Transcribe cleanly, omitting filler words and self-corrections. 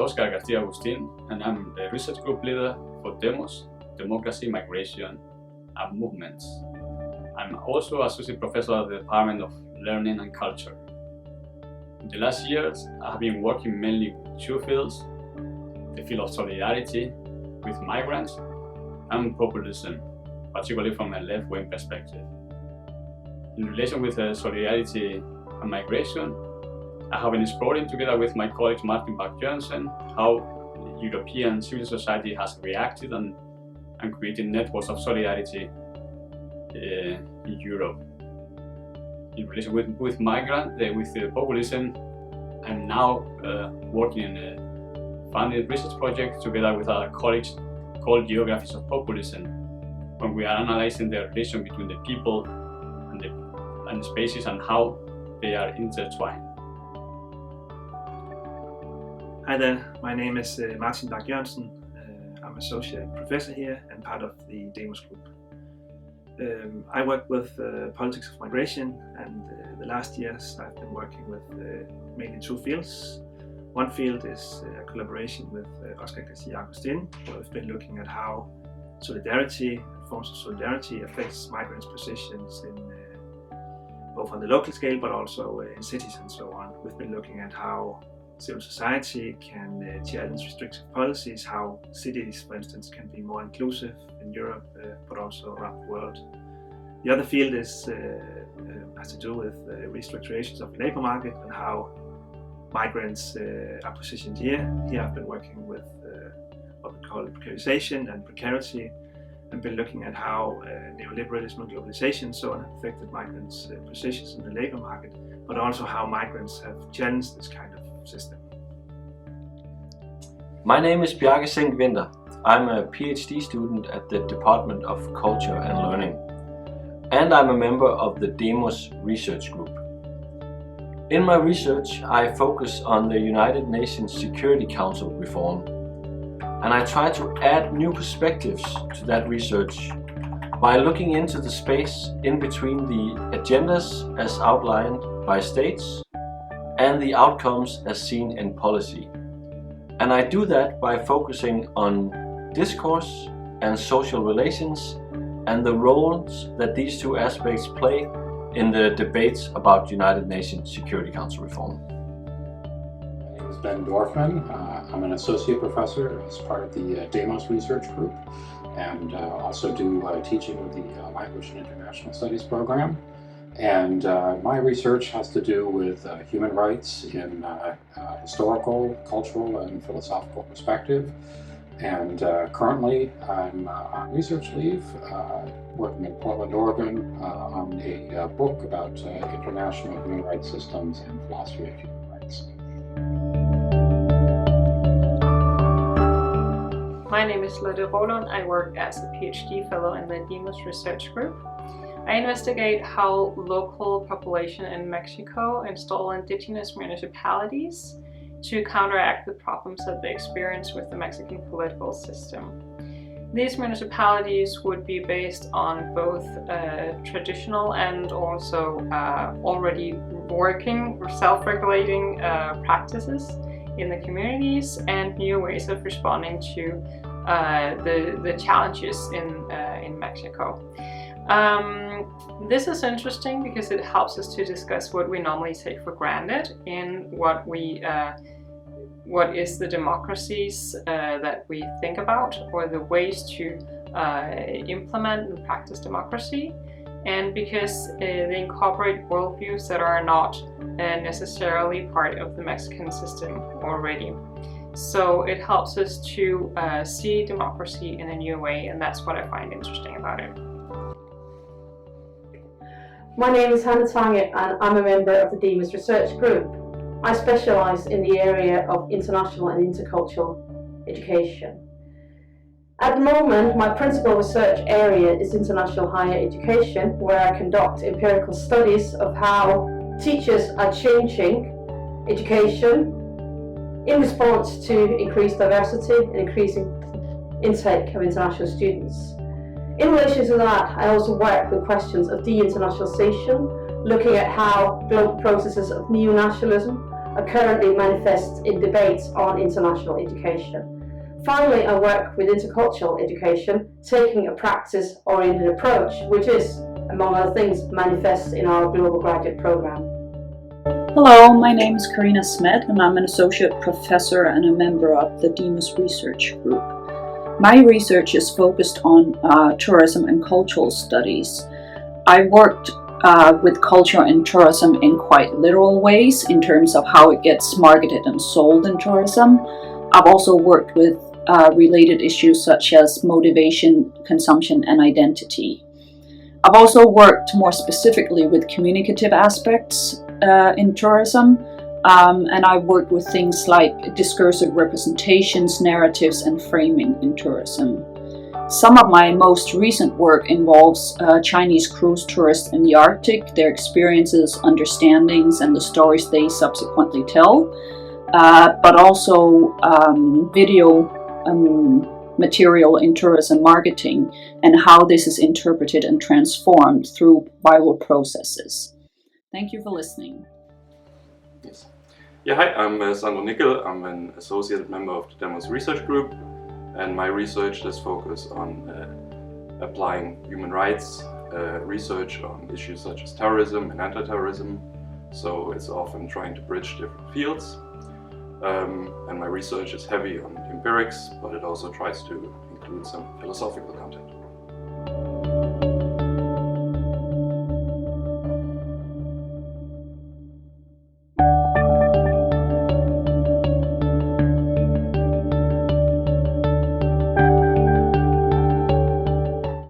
Oscar Garcia Agustin, and I'm the research group leader for DEMOS, Democracy, Migration, and Movements. I'm also associate professor at the Department of Learning and Culture. In the last years, I have been working mainly with two fields: the field of solidarity with migrants and populism, particularly from a left-wing perspective. In relation with solidarity and migration, I have been exploring together with my colleague Marcin Daryansen how European civil society has reacted and created networks of solidarity in Europe. In relation with populism, I'm now working in a funded research project together with other colleagues called Geographies of Populism, when we are analyzing the relation between the people and the spaces and how they are intertwined. Hi there, my name is Marcin Daryansen. I'm associate professor here and part of the DEMOS group. I work with politics of migration, and the last years I've been working with mainly two fields. One field is a collaboration with Oscar Garcia Agustin, where we've been looking at how solidarity, forms of solidarity, affects migrants' positions in both on the local scale but also in cities and so on. We've been looking at how civil society can challenge restrictive policies, how cities, for instance, can be more inclusive in Europe, but also around the world. The other field has to do with restructurations of the labour market and how migrants are positioned here. Here I've been working with what we call precarization and precarity, and been looking at how neoliberalism and globalization so on have affected migrants' positions in the labour market, but also how migrants have challenged this kind of system. My name is Marcin Kvinder. I'm a PhD student at the Department of Culture and Learning, and I'm a member of the DEMOS research group. In my research, I focus on the United Nations Security Council reform, and I try to add new perspectives to that research by looking into the space in between the agendas as outlined by states and the outcomes as seen in policy. And I do that by focusing on discourse and social relations and the roles that these two aspects play in the debates about United Nations Security Council reform. My name is Bendorfman. I'm an associate professor as part of the DEMOS research group, and also do teaching with the Language and International Studies program. And my research has to do with human rights in historical, cultural, and philosophical perspective. And currently I'm on research leave, working in Portland, Oregon, on a book about international human rights systems and philosophy of human rights. My name is Lotte Roland. I work as a PhD fellow in the DEMOS research group. I investigate how local population in Mexico install indigenous municipalities to counteract the problems that they experience with the Mexican political system. These municipalities would be based on both traditional and also already working or self-regulating practices in the communities, and new ways of responding to the challenges in Mexico. This is interesting because it helps us to discuss what we normally take for granted in what is the democracies that we think about, or the ways to implement and practice democracy, and because they incorporate worldviews that are not necessarily part of the Mexican system already. So it helps us to see democracy in a new way, and that's what I find interesting about it. My name is Hanna, and I'm a member of the DEMOS research group. I specialise in the area of international and intercultural education. At the moment, my principal research area is international higher education, where I conduct empirical studies of how teachers are changing education in response to increased diversity and increasing intake of international students. In relation to that, I also work with questions of de-internationalization, looking at how global processes of neo-nationalism are currently manifest in debates on international education. Finally, I work with intercultural education, taking a practice-oriented approach, which is, among other things, manifest in our global graduate program. Hello, my name is Karina and I'm an associate professor and a member of the DEMOS research group. My research is focused on tourism and cultural studies. I worked with culture and tourism in quite literal ways in terms of how it gets marketed and sold in tourism. I've also worked with related issues such as motivation, consumption, and identity. I've also worked more specifically with communicative aspects in tourism, and I've worked with things like discursive representations, narratives, and framing in tourism. Some of my most recent work involves Chinese cruise tourists in the Arctic, their experiences, understandings, and the stories they subsequently tell, but also video material in tourism marketing and how this is interpreted and transformed through viral processes. Thank you for listening. Yes. Yeah, hi, I'm Sandro Nickel. I'm an associate member of the DEMOS research group, and my research is focused on applying human rights research on issues such as terrorism and anti-terrorism. So it's often trying to bridge different fields. And my research is heavy on empirics, but it also tries to include some philosophical content.